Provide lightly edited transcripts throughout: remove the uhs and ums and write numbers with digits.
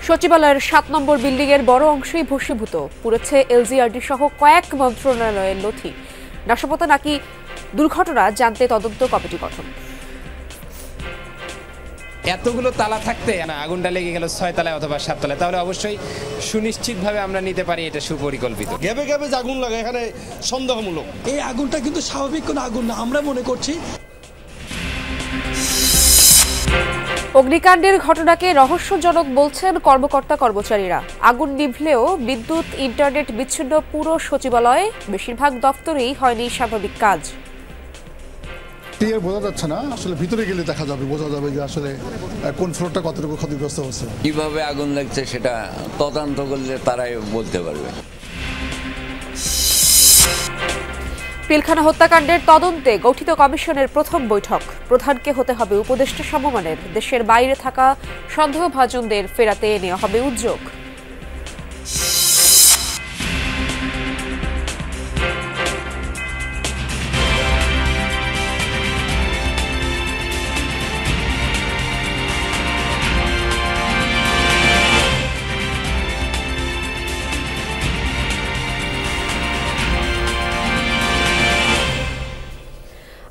সচিবালয়ের ৭ নম্বর বিল্ডিং এর বড় অংশই ভস্মীভূত। পুড়েছে এলজিআরডি সহ কয়েক মন্ত্রণালয়ের নথি। নাশকতা নাকি দুর্ঘটনা জানতে তদন্ত কমিটি গঠন। এতগুলো তালা থাকতে আগুনটা লেগে গেল ৬ তলায় অথবা ৭ তলায়, তাহলে অবশ্যই সুনিশ্চিতভাবে আমরা নিতে পারি এটা সুপরিকল্পিত। গ্যাবে গ্যাবে যে আগুন লাগে এখানে সন্দেহমূলক। এই আগুনটা কিন্তু স্বাভাবিক কোনো আগুন না আমরা মনে করছি। অগ্নিকাণ্ডের ঘটনাকে রহস্যজনক বলছেন কর্মকর্তা কর্মচারীরা। আগুন নিভলেও বিদ্যুৎ ইন্টারনেট বিচ্ছিন্ন পুরো সচিবালয়ে, বেশিরভাগ দপ্তরেই হয়নি স্বাভাবিক কাজ। ক্লিয়ার বোঝা যাচ্ছে না, আসলে ভিতরে গেলে দেখা যাবে, বোঝা যাবে যে আসলে কোন ফ্লোরটা কতটুকু ক্ষতিগ্রস্ত হচ্ছে। কিভাবে আগুন লাগছে সেটা তদন্ত করলে তারাই বলতে পারবে। পিলখানা হত্যাকাণ্ডের তদন্তে গঠিত কমিশনের প্রথম বৈঠক। প্রধানকে হতে হবে উপদেষ্টা সমমানের। দেশের বাইরে থাকা সন্দেহভাজনদের ফেরাতে নেওয়া হবে উদ্যোগ।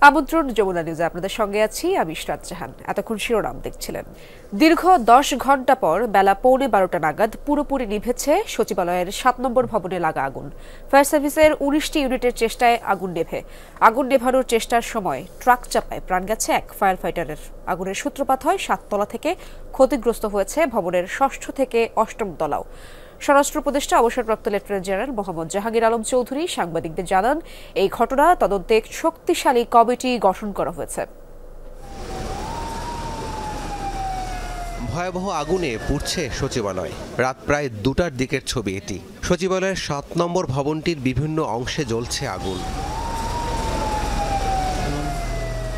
আমন্ত্রণ যমুনা নিউজে আপনাদের সঙ্গে আছি আমি ইশরাত জাহান। এতক্ষণ শিরোনাম দেখছিলেন। দীর্ঘ 10 ঘণ্টা পর বেলা 12:15 নাগাদ পুরোপুরি নিভেছে সচিবালয়ের 7 নম্বর ভবনে লাগা আগুন। ফায়ার সার্ভিসের 19টি ইউনিটের চেষ্টায় আগুন নেভানোর চেষ্টার সময় ট্রাক চাপায় প্রাণ গেছে এক ফায়ার ফাইটারের। আগুনের সূত্রপাত হয় 7 তলা থেকে, ক্ষতিগ্রস্ত হয়েছে ভবনের 6ষ্ঠ থেকে 8ম তলাও। স্বরাষ্ট্র উপদেষ্টা অবসরপ্রাপ্ত লেফটেন্যান্ট জেনারেল মোহাম্মদ জাহাঙ্গীর আলম চৌধুরী সাংবাদিকদের জানান, এই ঘটনা তদন্তে এক শক্তিশালী কমিটি গঠন করা হয়েছে। ভয়াবহ আগুনে পুড়ছে সচিবালয়। রাত প্রায় 2টার দিকের ছবি এটি। সচিবালয়ের 7 নম্বর ভবনটির বিভিন্ন অংশে জ্বলছে আগুন।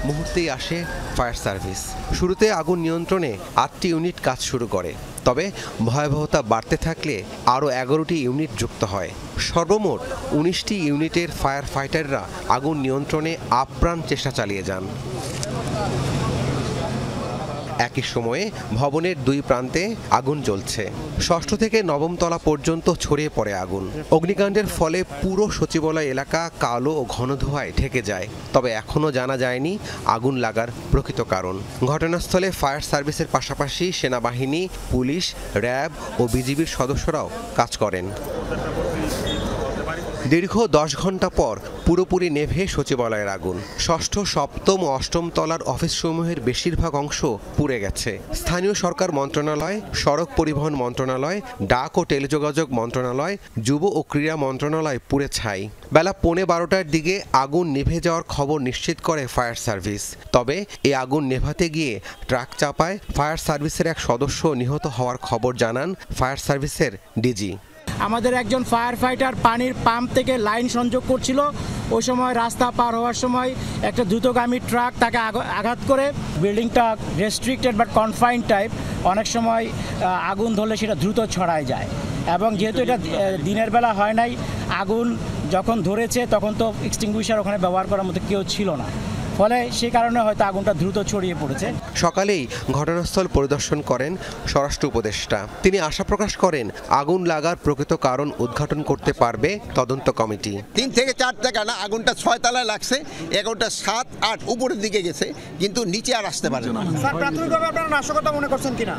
মুহূর্তেই আসে ফায়ার সার্ভিস। শুরুতে আগুন নিয়ন্ত্রণে 8টি ইউনিট কাজ শুরু করে, তবে ভয়াবহতা বাড়তে থাকলে আরও 11টি ইউনিট যুক্ত হয়। সর্বমোট 19টি ইউনিটের ফায়ার ফাইটাররা আগুন নিয়ন্ত্রণে আপ্রাণ চেষ্টা চালিয়ে যান। একই সময়ে ভবনের 2 প্রান্তে আগুন জ্বলছে। 6ষ্ঠ থেকে 9ম তলা পর্যন্ত ছড়িয়ে পড়ে আগুন। অগ্নিকাণ্ডের ফলে পুরো সচিবালয় এলাকা কালো ও ঘন ধোঁয়ায় ঢেকে যায়, তবে এখনও জানা যায়নি আগুন লাগার প্রকৃত কারণ। ঘটনাস্থলে ফায়ার সার্ভিসের পাশাপাশি সেনাবাহিনী, পুলিশ, র্যাব ও বিজিবির সদস্যরাও কাজ করেন। দীর্ঘ 10 ঘণ্টা পর পুরোপুরি নেভে সচিবালয়ের আগুন। 6ষ্ঠ, 7ম ও 8ম তলার অফিসসমূহের বেশিরভাগ অংশ পুড়ে গেছে। স্থানীয় সরকার মন্ত্রণালয়, সড়ক পরিবহন মন্ত্রণালয়, ডাক ও টেলিযোগাযোগ মন্ত্রণালয়, যুব ও ক্রীড়া মন্ত্রণালয় পুড়ে ছাই। বেলা 12:15টার দিকে আগুন নিভে যাওয়ার খবর নিশ্চিত করে ফায়ার সার্ভিস। তবে এই আগুন নেভাতে গিয়ে ট্রাক চাপায় ফায়ার সার্ভিসের এক সদস্য নিহত হওয়ার খবর জানান ফায়ার সার্ভিসের ডিজি। আমাদের একজন ফায়ার ফাইটার পানির পাম্প থেকে লাইন সংযোগ করছিল। ওই সময় রাস্তা পার হওয়ার সময় একটা দ্রুতগামী ট্রাক তাকে আঘাত করে। বিল্ডিংটা রেস্ট্রিক্টেড বাট কনফাইন্ড টাইপ, অনেক সময় আগুন ধরলে সেটা দ্রুত ছড়ায় যায়, এবং যেহেতু এটা দিনের বেলা হয় নাই, আগুন যখন ধরেছে তখন তো এক্সটিংগুইশার ওখানে ব্যবহার করার মতো কেউ ছিল না, ফলে সেই কারণে হয়তো আগুনটা দ্রুত ছড়িয়ে পড়েছে। সকালেই ঘটনাস্থল পরিদর্শন করেন স্বরাষ্ট্র উপদেষ্টা। তিনি আশা প্রকাশ করেন আগুন লাগার প্রকৃত কারণ উদ্ঘাটন করতে পারবে তদন্ত কমিটি। 3 থেকে 4 টাকা না, আগুনটা 6 তলায় লাগছে, এগুনটা 7, 8 উপরের দিকে গেছে, কিন্তু নিচে আর আসতে পারে না। স্যার, প্রাথমিকভাবে আপনারা নাশকতা মনে করছেন কিনা?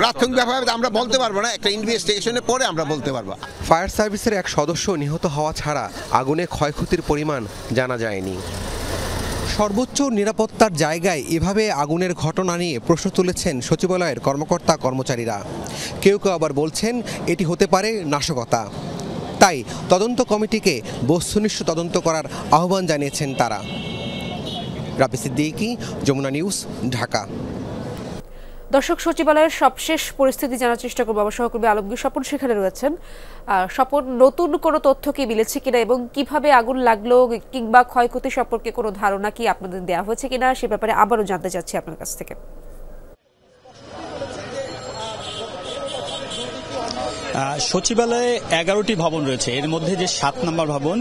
প্রাথমিকভাবে আমরা বলতে পারবো না, একটা ইনভেস্টিগেশনের পরে আমরা বলতে পারবো। ফায়ার সার্ভিসের এক সদস্য নিহত হওয়া ছাড়া আগুনে ক্ষয়ক্ষতির পরিমাণ জানা যায়নি। সর্বোচ্চ নিরাপত্তার জায়গায় এভাবে আগুনের ঘটনা নিয়ে প্রশ্ন তুলেছেন সচিবালয়ের কর্মকর্তা কর্মচারীরা। কেউ কেউ আবার বলছেন এটি হতে পারে নাশকতা। তাই তদন্ত কমিটিকে বস্তুনিষ্ঠ তদন্ত করার আহ্বান জানিয়েছেন তারা। রাবি সিদ্দিকী, যমুনা নিউজ, ঢাকা। দর্শক, সচিবালয়ের সবশেষ পরিস্থিতি জানার চেষ্টা করবো। আমার সহকর্মী আলমগীর স্বপন সেখানে রয়েছেন। স্বপন, নতুন কোনো তথ্য কি মিলেছে কিনা এবং কিভাবে আগুন লাগলো কিংবা ক্ষয়ক্ষতি সম্পর্কে কোনো ধারণা কি আপনাদের দেওয়া হয়েছে কিনা সে ব্যাপারে আবারও জানতে চাচ্ছি আপনার কাছ থেকে। সচিবালয়ে 11টি ভবন রয়েছে, এর মধ্যে যে 7 নম্বর ভবন,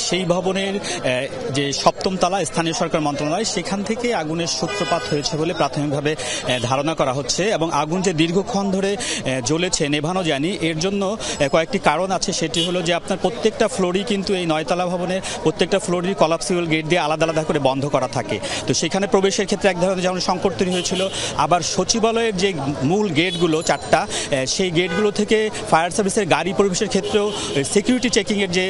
সেই ভবনের যে 7ম তলা স্থানীয় সরকার মন্ত্রণালয়, সেখান থেকে আগুনের সূত্রপাত হয়েছে বলে প্রাথমিকভাবে ধারণা করা হচ্ছে। এবং আগুন যে দীর্ঘক্ষণ ধরে জ্বলেছে, নেভানো যায়নি, এর জন্য কয়েকটি কারণ আছে। সেটি হলো যে আপনার প্রত্যেকটা ফ্লোরই কিন্তু এই 9 তলা ভবনের প্রত্যেকটা ফ্লোরই কলাপসিবল গেট দিয়ে আলাদা আলাদা করে বন্ধ করা থাকে। তো সেখানে প্রবেশের ক্ষেত্রে এক ধরনের যেমন সংকট তৈরি হয়েছিল। আবার সচিবালয়ের যে মূল গেটগুলো 4টা, সেই গেটগুলো থেকে ফায়ার সার্ভিসের গাড়ি প্রবেশের ক্ষেত্রেও সিকিউরিটি চেকিংয়ের যে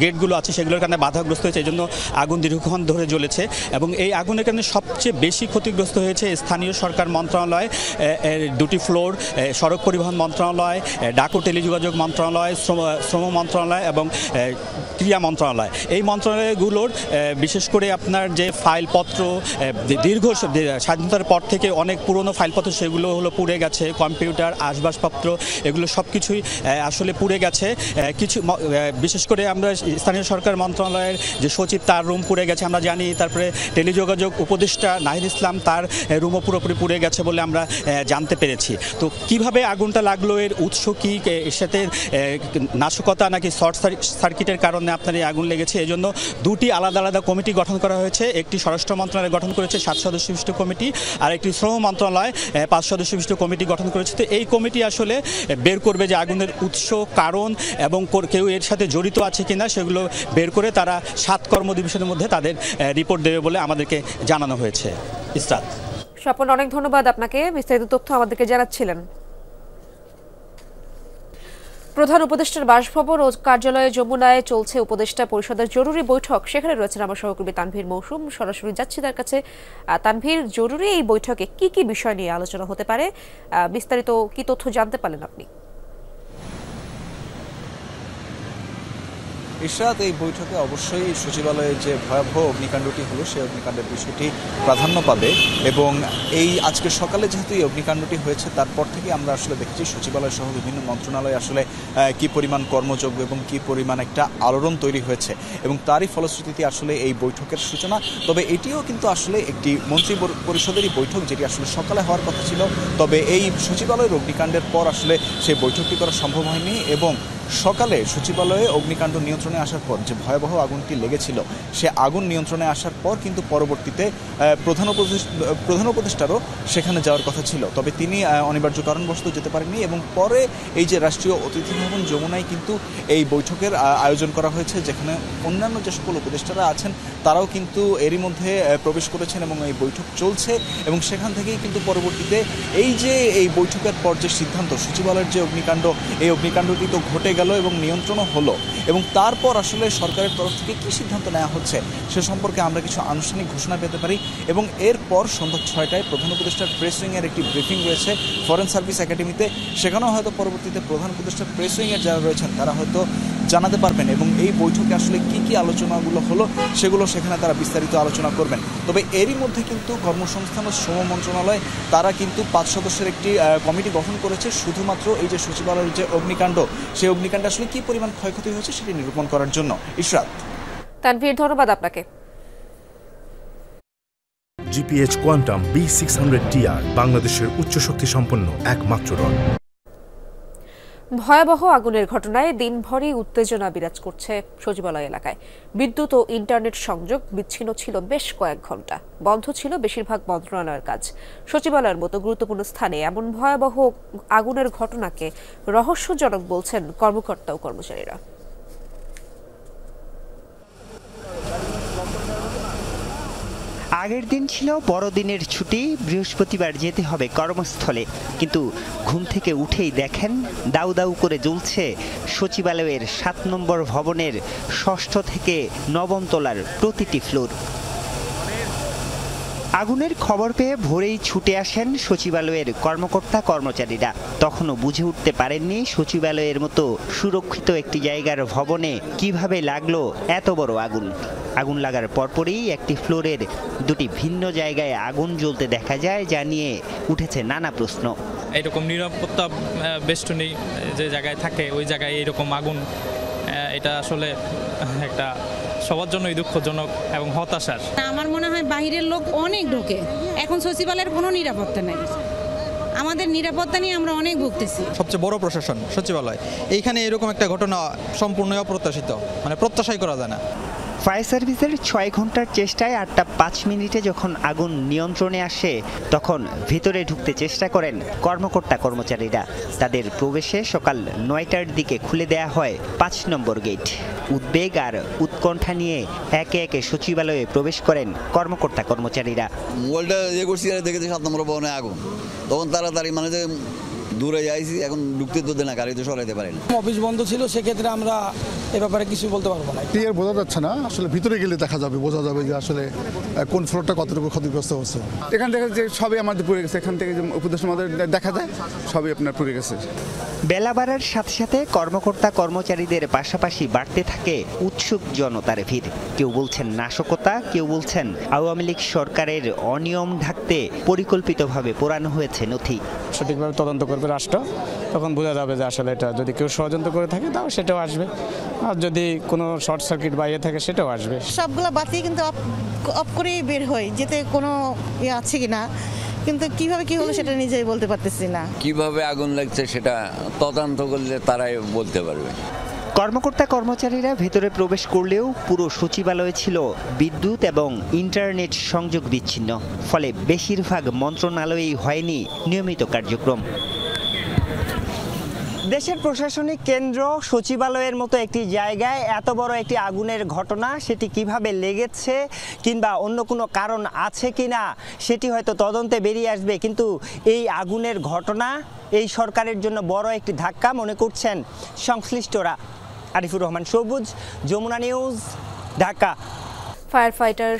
গেটগুলো আছে সেগুলোর কারণে বাধাগ্রস্ত হয়েছে। এই জন্য আগুন দীর্ঘক্ষণ ধরে জ্বলেছে এবং এই আগুনের কারণে সবচেয়ে বেশি ক্ষতিগ্রস্ত হয়েছে স্থানীয় সরকার মন্ত্রণালয়, 2টি ফ্লোর, সড়ক পরিবহন মন্ত্রণালয়, ডাক ও টেলিযোগাযোগ মন্ত্রণালয়, শ্রম মন্ত্রণালয় এবং ক্রীড়া মন্ত্রণালয়। এই মন্ত্রণালয়গুলোর বিশেষ করে আপনার যে ফাইলপত্র দীর্ঘ স্বাধীনতার পর থেকে অনেক পুরনো ফাইলপত্র, সেগুলো হলো পুড়ে গেছে। কম্পিউটার, আসবাবপত্র, এগুলো সব কিছুই আসলে পুড়ে গেছে। কিছু বিশেষ করে আমরা স্থানীয় সরকার মন্ত্রণালয়ের যে সচিব, তার রুম পুড়ে গেছে আমরা জানি। তারপরে টেলিযোগাযোগ উপদেষ্টা নাহিদ ইসলাম, তার রুমও পুরোপুরি পুড়ে গেছে বলে আমরা জানতে পেরেছি। তো কিভাবে আগুনটা লাগলো, এর উৎস কি, এর সাথে নাশকতা নাকি শর্ট সার্কিটের কারণে আপনার এই আগুন লেগেছে, এজন্য 2টি আলাদা আলাদা কমিটি গঠন করা হয়েছে। একটি স্বরাষ্ট্র মন্ত্রণালয় গঠন করেছে 7 সদস্য বিশিষ্ট কমিটি, আর একটি শ্রম মন্ত্রণালয় 5 সদস্য বিশিষ্ট কমিটি গঠন করেছে। তো এই কমিটি আসলে বের করবে যে আগুনের উৎস, কারণ এবং কেউ এর সাথে জড়িত আছে কিনা, সেগুলো বের করে তারা 7 কর্মদিবসের মধ্যে তাদের রিপোর্ট দেবে বলে আমাদেরকে জানানো হয়েছে। ইসরাত। স্বপন, অনেক ধন্যবাদ আপনাকে, বিস্তারিত তথ্য আমাদেরকে জানাচ্ছিলেন। প্রধান উপদেষ্টার বাসভবন ও কার্যালয়ে যমুনায় চলছে উপদেষ্টা পরিষদের জরুরি বৈঠক। সেখানে রয়েছেন আমার সহকর্মী তানভীর মৌসুম। সরাসরি যাচ্ছি তার কাছে। তানভীর, জরুরি এই বৈঠকে কি কি বিষয় নিয়ে আলোচনা হতে পারে, বিস্তারিত কি তথ্য জানতে পারলেন আপনি? ইশরাত, এই বৈঠকে অবশ্যই সচিবালয়ের যে ভয়াবহ অগ্নিকাণ্ডটি হলো সেই অগ্নিকাণ্ডের বিষয়টি প্রাধান্য পাবে। এবং এই আজকে সকালে যেহেতু এই অগ্নিকাণ্ডটি হয়েছে, তারপর থেকে আমরা আসলে দেখেছি সচিবালয় সহ বিভিন্ন মন্ত্রণালয় আসলে কি পরিমাণ কর্মযোগ্য এবং কি পরিমাণ একটা আলোড়ন তৈরি হয়েছে, এবং তারই ফলশ্রুতিতে আসলে এই বৈঠকের সূচনা। তবে এটিও কিন্তু আসলে একটি মন্ত্রী পরিষদেরই বৈঠক, যেটি আসলে সকালে হওয়ার কথা ছিল। তবে এই সচিবালয়ের অগ্নিকাণ্ডের পর আসলে সেই বৈঠকটি করা সম্ভব হয়নি। এবং সকালে সচিবালয়ে অগ্নিকাণ্ড নিয়ন্ত্রণে আসার পর যে ভয়াবহ আগুনটি লেগেছিল, সে আগুন নিয়ন্ত্রণে আসার পর কিন্তু পরবর্তীতে প্রধান উপদেষ্টারও সেখানে যাওয়ার কথা ছিল। তবে তিনি অনিবার্য কারণবশত যেতে পারেননি। এবং পরে এই যে রাষ্ট্রীয় অতিথি ভবন যমুনায় কিন্তু এই বৈঠকের আয়োজন করা হয়েছে, যেখানে অন্যান্য যে সকল উপদেষ্টারা আছেন তারাও কিন্তু এরই মধ্যে প্রবেশ করেছেন এবং এই বৈঠক চলছে। এবং সেখান থেকেই কিন্তু পরবর্তীতে এই যে এই বৈঠকের পর যে সিদ্ধান্ত, সচিবালয়ের যে অগ্নিকাণ্ড, এই অগ্নিকাণ্ডটি তো ঘটে গেল এবং নিয়ন্ত্রণও হলো। এবং তারপর আসলে সরকারের তরফ থেকে কী সিদ্ধান্ত নেওয়া হচ্ছে সে সম্পর্কে আমরা কিছু আনুষ্ঠানিক ঘোষণা পেতে পারি। এবং এরপর সন্ধ্যা 6টায় প্রধান উপদেষ্টার প্রেস উইংয়ের একটি ব্রিফিং রয়েছে ফরেন সার্ভিস একাডেমিতে। সেখানেও হয়তো পরবর্তীতে প্রধান উপদেষ্টার প্রেস উইংয়ের যারা রয়েছেন তারা হয়তো জানাতে পারবেন এবং এই বৈঠকে আসলে কি কি আলোচনাগুলো হলো সেগুলো সেখানে তারা বিস্তারিত আলোচনা করবেন। তবে এরই মধ্যে কিন্তু কর্মসংস্থান ও শ্রম মন্ত্রণালয় তারা কিন্তু 5 সদস্যের একটি কমিটি গঠন করেছে শুধুমাত্র এই যে সচিবালয়ের যে অগ্নিকাণ্ড, সেই অগ্নিকাণ্ডে আসলে কি পরিমাণ ক্ষয়ক্ষতি হয়েছে সেটি নিরূপণ করার জন্য। ইশরাত। তানভীর, ধন্যবাদ আপনাকে। জিপিএইচ কোয়ান্টাম B600TR বাংলাদেশের উচ্চ শক্তি সম্পন্ন একমাত্র রড। ভয়াবহ আগুনের ঘটনায় দিনভরই উত্তেজনা বিরাজ করছে সচিবালয় এলাকায়। বিদ্যুৎ ও ইন্টারনেট সংযোগ বিচ্ছিন্ন ছিল বেশ কয়েক ঘন্টা। বন্ধ ছিল বেশিরভাগ মন্ত্রণালয়ের কাজ। সচিবালয়ের মতো গুরুত্বপূর্ণ স্থানে এমন ভয়াবহ আগুনের ঘটনাকে রহস্যজনক বলছেন কর্মকর্তা ও কর্মচারীরা। আগের দিন ছিল বড়দিনের ছুটি, বৃহস্পতিবার যেতে হবে কর্মস্থলে, কিন্তু ঘুম থেকে উঠেই দেখেন দাউ দাউ করে জ্বলছে সচিবালয়ের 7 নম্বর ভবনের 6ষ্ঠ থেকে 9ম তলার প্রতিটি ফ্লোর। আগুনের খবর পেয়ে ভোরেই ছুটে আসেন সচিবালয়ের কর্মকর্তা কর্মচারীরা। তখনও বুঝে উঠতে পারেননি সচিবালয়ের মতো সুরক্ষিত একটি জায়গার ভবনে কিভাবে লাগলো এত বড় আগুন। আগুন লাগার পরপরই একটি ফ্লোরের 2টি ভিন্ন জায়গায় আগুন জ্বলতে দেখা যায়, যা নিয়ে উঠেছে নানা প্রশ্ন। এরকম নিরাপত্তা বেষ্টনী যে জায়গায় থাকে ওই জায়গায় এরকম আগুন, এটা আসলে একটা সবার জন্যই দুঃখজনক এবং হতাশার। আমার মনে হয় বাইরের লোক অনেক ঢোকে, এখন সচিবালয়ের কোনো নিরাপত্তা নেই। আমাদের নিরাপত্তা নিয়ে আমরা অনেক ভুগতেছি। সবচেয়ে বড় প্রশাসন সচিবালয়, এইখানে এরকম একটা ঘটনা সম্পূর্ণ অপ্রত্যাশিত, মানে প্রত্যাশাই করা যায় না। ফায়ার সার্ভিসের 6 ঘন্টার চেষ্টায় 8টা 5 মিনিটে যখন আগুন নিয়ন্ত্রণে আসে তখন ভিতরে ঢুকতে চেষ্টা করেন কর্মকর্তা কর্মচারীরা। তাদের প্রবেশে সকাল 9টার দিকে খুলে দেয়া হয় 5 নম্বর গেট। উদ্বেগ আর উৎকণ্ঠা নিয়ে একে একে সচিবালয়ে প্রবেশ করেন কর্মকর্তা কর্মচারীরা। মোবাইলটা করছি দেখেছি 7 নম্বর ভবনে আগুন, তখন তাড়াতাড়ি মানে যে দূরে যাইছি, এখন ঢুকতে তো দেয় না, গাড়ি তো সরাইতে পারি না। অফিস বন্ধ ছিল, সেক্ষেত্রে আমরা এ ব্যাপারে কিছু বলতে পারবো না। ক্লিয়ার বোঝা যাচ্ছে না, আসলে ভিতরে গেলে দেখা যাবে, বোঝা যাবে যে আসলে কোন ফ্লোরটা কতটুকু ক্ষতিগ্রস্ত হচ্ছে। এখান থেকে যে সবই আমাদের পুড়ে গেছে, এখান থেকে যে উপদেশ আমাদের দেখা যায় সবই আপনার পুড়ে গেছে। বেলা বাড়ার সাথে সাথে কর্মকর্তা কর্মচারীদের পাশাপাশি বাড়তে থাকে উৎসুক জনতার ভিড়। কেউ বলছেন নাশকতা, কেউ বলছেন আওয়ামী লীগ সরকারের অনিয়ম ঢাকতে পরিকল্পিতভাবে পোড়ানো হয়েছে নথি। সঠিকভাবে তদন্ত করবে রাষ্ট্র, তখন বোঝা যাবে যে আসলে এটা যদি কেউ ষড়যন্ত্র করে থাকে তাও সেটাও আসবে, আর যদি কোনো শর্ট সার্কিট বাইরে থাকে সেটাও আসবে। সবগুলো বাতি কিন্তু অফ করেই বের হয়, যেতে কোনো ইয়ে আছে কিনা, কিন্তু কিভাবে কি হলো সেটা নিজেই বলতে পারতেছি না। কিভাবে আগুন লাগছে সেটা তদন্ত করলে তারাই বলতে পারবে। কর্মকর্তা কর্মচারীরা ভেতরে প্রবেশ করলেও পুরো সচিবালয় ছিল বিদ্যুৎ এবং ইন্টারনেট সংযোগ বিচ্ছিন্ন, ফলে বেশিরভাগ মন্ত্রণালয়েই হয়নি নিয়মিত কার্যক্রম। দেশের প্রশাসনিক কেন্দ্র সচিবালয়ের মতো একটি জায়গায় এত বড় একটি আগুনের ঘটনা, সেটি কিভাবে লেগেছে কিংবা অন্য কোনো কারণ আছে কিনা সেটি হয়তো তদন্তে বেরিয়ে আসবে, কিন্তু এই আগুনের ঘটনা এই সরকারের জন্য বড় একটি ধাক্কা মনে করছেন সংশ্লিষ্টরা। Arifur Rahman Sabuj, Jamuna news, Dhaka. Fire fighter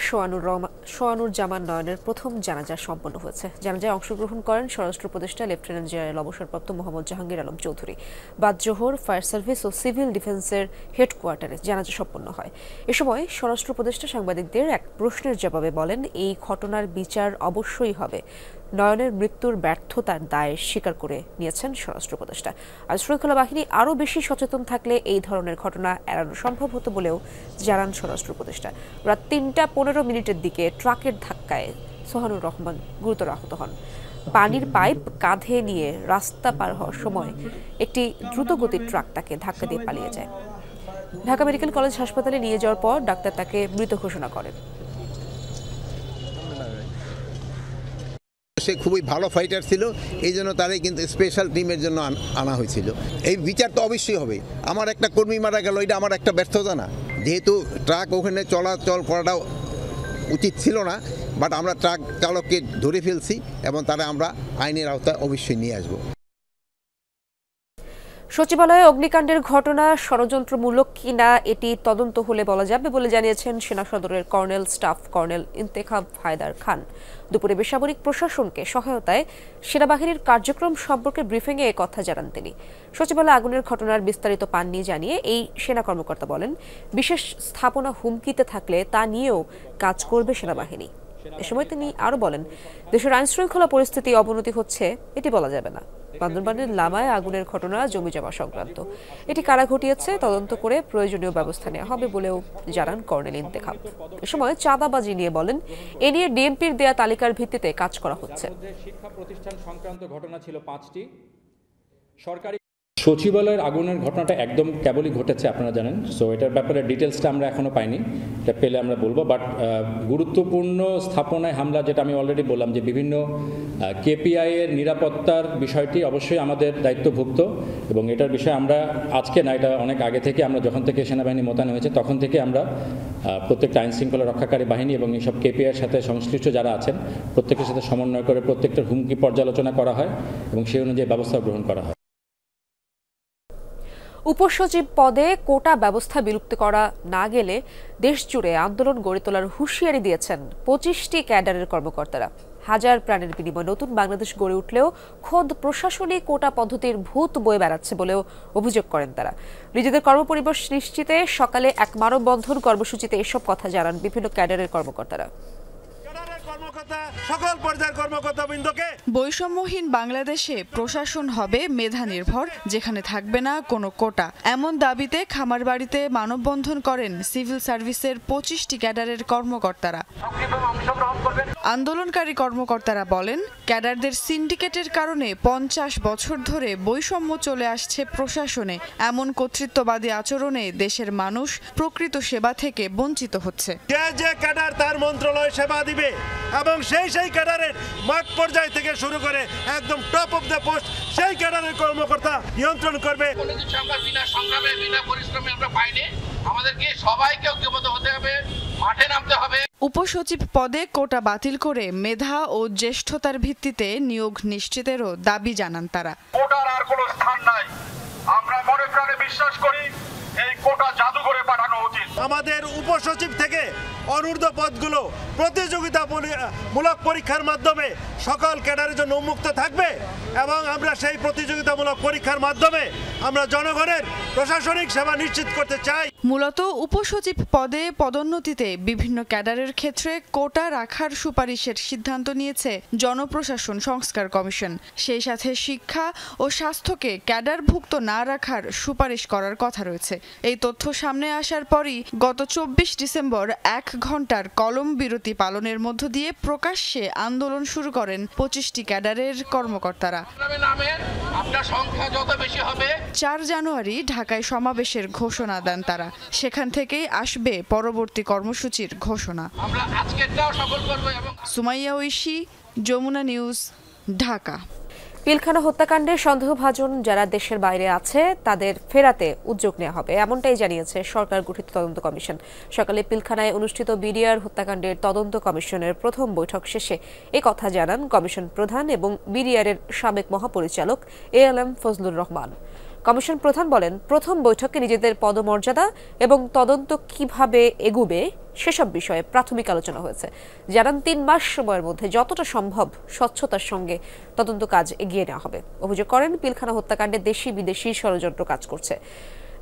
Soyanur Zaman নয়নের প্রথম জানাজা সম্পন্ন হয়েছে। জানাজায় অংশগ্রহণ করেন স্বরাষ্ট্র উপদেষ্টা লেফটেন্যান্ট জেনারেল অবসরপ্রাপ্ত মোহাম্মদ জাহাঙ্গীর আলম চৌধুরী। বাদ জোহর ফায়ার সার্ভিস ও সিভিল ডিফেন্সের হেডকোয়ার্টারে জানাজা সম্পন্ন হয়। এ সময় স্বরাষ্ট্র উপদেষ্টা সাংবাদিকদের এক প্রশ্নের জবাবে বলেন, এই ঘটনার বিচার অবশ্যই হবে। নয়নের মৃত্যুর ব্যর্থতার দায় স্বীকার করে নিয়েছেন স্বরাষ্ট্র উপদেষ্টা। আর শৃঙ্খলা বাহিনী আরও বেশি সচেতন থাকলে এই ধরনের ঘটনা এড়ানো সম্ভব হতো বলেও জানান স্বরাষ্ট্র উপদেষ্টা। রাত 3টা 15 মিনিটের দিকে ট্রাকের ধাক্কায় সোহানুর রহমান গুরুতর আহত হন। পানির পাইপ কাঁধে নিয়ে রাস্তা পার হওয়ার সময় একটি দ্রুতগতির ট্রাক তাকে ধাক্কা দিয়ে পালিয়ে যায়। ঢাকা মেডিকেল কলেজ হাসপাতালে নিয়ে যাওয়ার পর ডাক্তার তাকে মৃত ঘোষণা করেন। সে খুবই ভালো ফাইটার ছিল, এই জন্য তারাই কিন্তু স্পেশাল টিমের জন্য আনা হয়েছিল। এই বিচার তো অবশ্যই হবে। আমার একটা কর্মী মারা গেল, এটা আমার একটা ব্যর্থতা না, যেহেতু ট্রাক ওখানে চলাচল করাটা উচিত ছিল না, বাট আমরা ট্রাক চালককে ধরে ফেলছি এবং তারা আমরা আইনের আওতায় অবশ্যই নিয়ে আসবো। সচিবালয়ে অগ্নিকাণ্ডের ঘটনা ষড়যন্ত্রমূলক কিনা এটি তদন্ত হলে বলা যাবে বলে জানিয়েছেন সেনা সদরের colonel staff colonel Intekhab Haidar Khan. দুপুরে বেসামরিক প্রশাসনকে সহায়তায় সেনাবাহিনীর কার্যক্রম সম্পর্কে ব্রিফিংয়ে কথা জানান তিনি। সচিবালয়ে আগুনের ঘটনার বিস্তারিত পাননি জানিয়ে এই সেনা কর্মকর্তা বলেন, বিশেষ স্থাপনা হুমকিতে থাকলে তা নিয়েও কাজ করবে সেনাবাহিনী। এ সময় তিনি আরও বলেন, দেশের আইনশৃঙ্খলা পরিস্থিতি অবনতি হচ্ছে এটি বলা যাবে না। বান্দরবানের লামায় আগুনের ঘটনা জমি জমা সংক্রান্ত, এটি কারা ঘটিয়েছে তদন্ত করে প্রয়োজনীয় ব্যবস্থা নেওয়া হবে বলেও জানান কর্নেল ইন্তেখাব। এ সময় চাঁদাবাজি নিয়ে বলেন, এ নিয়ে ডিএমপির দেয়া তালিকার ভিত্তিতে কাজ করা হচ্ছে। শিক্ষা প্রতিষ্ঠান সংক্রান্ত ঘটনা ছিল 5টি। সরকারি সচিবালয়ের আগুনের ঘটনাটা একদম কেবলই ঘটেছে, আপনারা জানেন। সো এটার ব্যাপারে ডিটেলসটা আমরা এখনো পাইনি, এটা পেলে আমরা বলবো। বাট গুরুত্বপূর্ণ স্থাপনায় হামলা, যেটা আমি অলরেডি বললাম যে বিভিন্ন কেপিআই এর নিরাপত্তার বিষয়টি অবশ্যই আমাদের দায়িত্বভুক্ত, এবং এটার বিষয়ে আমরা আজকে না, এটা অনেক আগে থেকে আমরা যখন থেকে সেনাবাহিনী মোতায়েন হয়েছে তখন থেকে আমরা প্রত্যেকটা আইন শৃঙ্খলা রক্ষাকারী বাহিনী এবং এইসব কেপিআই এর সাথে সংশ্লিষ্ট যারা আছেন প্রত্যেকের সাথে সমন্বয় করে প্রত্যেকটা হুমকি পর্যালোচনা করা হয় এবং সেই অনুযায়ী ব্যবস্থা গ্রহণ করা হয়। উপসচিব পদে কোটা ব্যবস্থা বিলুপ্ত করা না গেলে দেশজুড়ে আন্দোলন গড়ে তোলার হুঁশিয়ারি দিয়েছেন 25টি ক্যাডারের কর্মকর্তারা। হাজার প্রাণের বিনিময়ে নতুন বাংলাদেশ গড়ে উঠলেও খোদ প্রশাসনিক কোটা পদ্ধতির ভূত বয়ে বেড়াচ্ছে বলেও অভিযোগ করেন তারা। নিজেদের কর্মপরিবেশ নিশ্চিতে সকালে এক মানববন্ধন কর্মসূচিতে এসব কথা জানান বিভিন্ন ক্যাডারের কর্মকর্তারা। সকল পর্যায়ের কর্মকর্তাবৃন্দকে বৈষম্যহীন বাংলাদেশে প্রশাসন হবে মেধা নির্ভর, যেখানে থাকবে না কোনো কোটা, এমন দাবিতে খামারবাড়িতে মানববন্ধন করেন সিভিল সার্ভিসের 25টি ক্যাডারের কর্মকর্তারা। আন্দোলনকারী কর্মকর্তারা বলেন, ক্যাডারদের সিন্ডিকেটের কারণে 50 বছর ধরে বৈষম্য চলে আসছে প্রশাসনে। এমন কর্তৃত্ববাদী আচরণে দেশের মানুষ প্রকৃত সেবা থেকে বঞ্চিত হচ্ছে। যে ক্যাডার তার মন্ত্রণালয়ে সেবা দিবে এবং সেই ক্যাডারের মাঠ পর্যায় থেকে শুরু করে একদম টপ অফ দ্য পোস্ট সেই ক্যাডারের কর্মকর্তা নিয়ন্ত্রণ করবে। কোনো কিছু আমরা বিনা সংগ্রামে বিনা পরিশ্রমে আমরা পাইনি। আমাদেরকে সবাইকে ঐক্যবদ্ধ হতে হবে, মাঠে নামতে হবে। উপসচিব পদে কোটা বাতিল করে মেধা ও জ্যেষ্ঠতার ভিত্তিতে নিয়োগ নিশ্চিতেরও দাবি জানান তারা। কোটার আর কোনো স্থান নাই। আমরা মনে প্রাণে বিশ্বাস করি এই কোটা জাদুঘরে পাঠানো উচিত। আমাদের উপসচিব থেকে অনূর্ধ্ব পদগুলো প্রতিযোগিতামূলক পরীক্ষার মাধ্যমে সকল ক্যাডারের জন্য উন্মুক্ত থাকবে এবং আমরা সেই প্রতিযোগিতামূলক পরীক্ষার মাধ্যমে আমরা জনগণের প্রশাসনিক সেবা নিশ্চিত করতে চাই। মূলত উপসচিব পদে পদোন্নতিতে বিভিন্ন ক্যাডারের ক্ষেত্রে কোটা রাখার সুপারিশের সিদ্ধান্ত নিয়েছে জনপ্রশাসন সংস্কার কমিশন। সেই সাথে শিক্ষা ও স্বাস্থ্যকে ক্যাডারভুক্ত না রাখার সুপারিশ করার কথা রয়েছে। এই তথ্য সামনে আসার পরই গত 24 ডিসেম্বর 1 ঘন্টার কলম বিরতি পালনের মধ্য দিয়ে প্রকাশ্যে আন্দোলন শুরু করেন 25টি ক্যাডারের কর্মকর্তারা। 4 জানুয়ারি ঢাকায় সমাবেশের ঘোষণা দেন তারা। সেখান থেকেই আসবে পরবর্তী কর্মসূচির ঘোষণা। সুমাইয়া ঐশী, যমুনা নিউজ, ঢাকা। পিলখানা হত্যাকাণ্ডের সন্দেহভাজন যারা দেশের বাইরে আছে তাদের ফেরাতে উদ্যোগ নেওয়া হবে, এমনটাই জানিয়েছে সরকার গঠিত তদন্ত কমিশন। সকালে পিলখানায় অনুষ্ঠিত বিডিআর হত্যাকাণ্ডের তদন্ত কমিশনের প্রথম বৈঠক শেষে এ কথা জানান কমিশন প্রধান এবং বিডিআরের সাবেক মহাপরিচালক ALM ফজলুর রহমান। কমিশন প্রধান বলেন, প্রথম বৈঠকে নিজেদের পদমর্যাদা এবং তদন্ত কিভাবে এগুবে সেসব বিষয়ে প্রাথমিক আলোচনা হয়েছে। জানান 3 মাস সময়ের মধ্যে যতটা সম্ভব স্বচ্ছতার সঙ্গে তদন্ত কাজ এগিয়ে নেওয়া হবে। অভিযোগ করেন, পিলখানা হত্যাকাণ্ডে দেশি বিদেশি ষড়যন্ত্র কাজ করছে।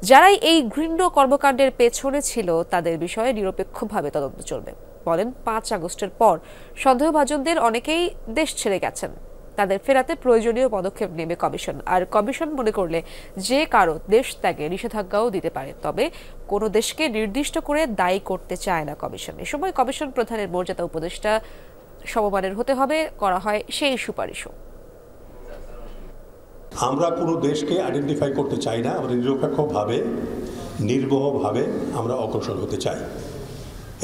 যারাই এই ঘৃণ্য কর্মকাণ্ডের পেছনে ছিল তাদের বিষয়ে নিরপেক্ষভাবে তদন্ত চলবে। বলেন, 5 আগস্টের পর সন্দেহভাজনদের অনেকেই দেশ ছেড়ে গেছেন। তাদের ফেরাতে প্রয়োজনীয় পদক্ষেপ নেবে কমিশন। আর কমিশন মনে করলে যে কারো দেশ ত্যাগে নিষেধাজ্ঞাও দিতে পারে, তবে কোনো দেশকে নির্দিষ্ট করে দায়ী করতে চায় না কমিশন। এ সময় কমিশন প্রধানের মর্যাদা উপদেষ্টা সমমানের হতে হবে, করা হয় সেই সুপারিশও। আমরা কোনো দেশকে আইডেন্টিফাই করতে চাই না। আমরা নিরপেক্ষভাবে নির্ভয়ভাবে আমরা অগ্রসর হতে চাই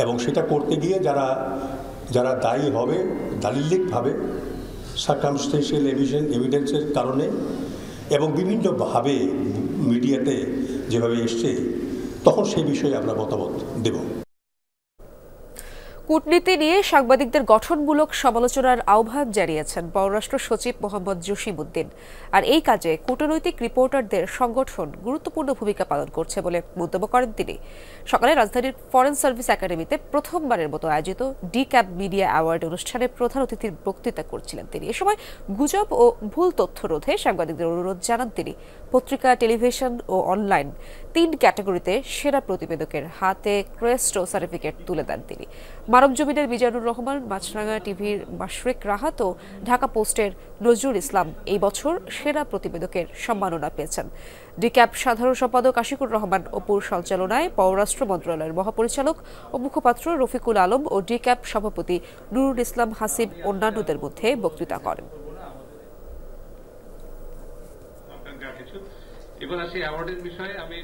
এবং সেটা করতে গিয়ে যারা দায়ী হবে দালিলিকভাবে সার্কামস্টেন্সিয়াল এভিডেন্সের কারণে এবং বিভিন্নভাবে মিডিয়াতে যেভাবে এসছে, তখন সেই বিষয়ে আমরা মতামত দেব। কূটনীতি নিয়ে সাংবাদিকদের গঠনমূলক সমালোচনার আহ্বান জানিয়েছেন পররাষ্ট্র সচিব মোহাম্মদ জসিমউদ্দিন। আর এই কাজে কূটনৈতিক রিপোর্টারদের সংগঠন গুরুত্বপূর্ণ ভূমিকা পালন করছে বলে মন্তব্য করেন তিনি। সকালে রাজধানীর ফরেন সার্ভিস একাডেমিতে প্রথমবারের মতো আয়োজিত ডিক্যাপ মিডিয়া অ্যাওয়ার্ড অনুষ্ঠানে প্রধান অতিথির বক্তৃতা করছিলেন তিনি। এ সময় গুজব ও ভুল তথ্য রোধে সাংবাদিকদের অনুরোধ জানান তিনি। পত্রিকা, টেলিভিশন ও অনলাইন 3 ক্যাটাগরিতে সেরা প্রতিবেদকের হাতে ক্রেস্ট ও সার্টিফিকেট তুলে দেন তিনি। মানব জমিনের মিজানুর রহমান, মাছরাঙা টিভির মাশরিক রাহাত ও ঢাকা পোস্টের নজরুল ইসলাম এই বছর সেরা প্রতিবেদকের সম্মাননা পেয়েছেন। ডিক্যাপ সাধারণ সম্পাদক আশিকুর রহমান অপুর সঞ্চালনায় পররাষ্ট্র মন্ত্রণালয়ের মহাপরিচালক ও মুখপাত্র রফিকুল আলম ও ডিক্যাপ সভাপতি নুরুল ইসলাম হাসিব অন্যান্যদের মধ্যে বক্তৃতা করেন। এবার আসি অ্যাওয়ার্ডের বিষয়ে। আমি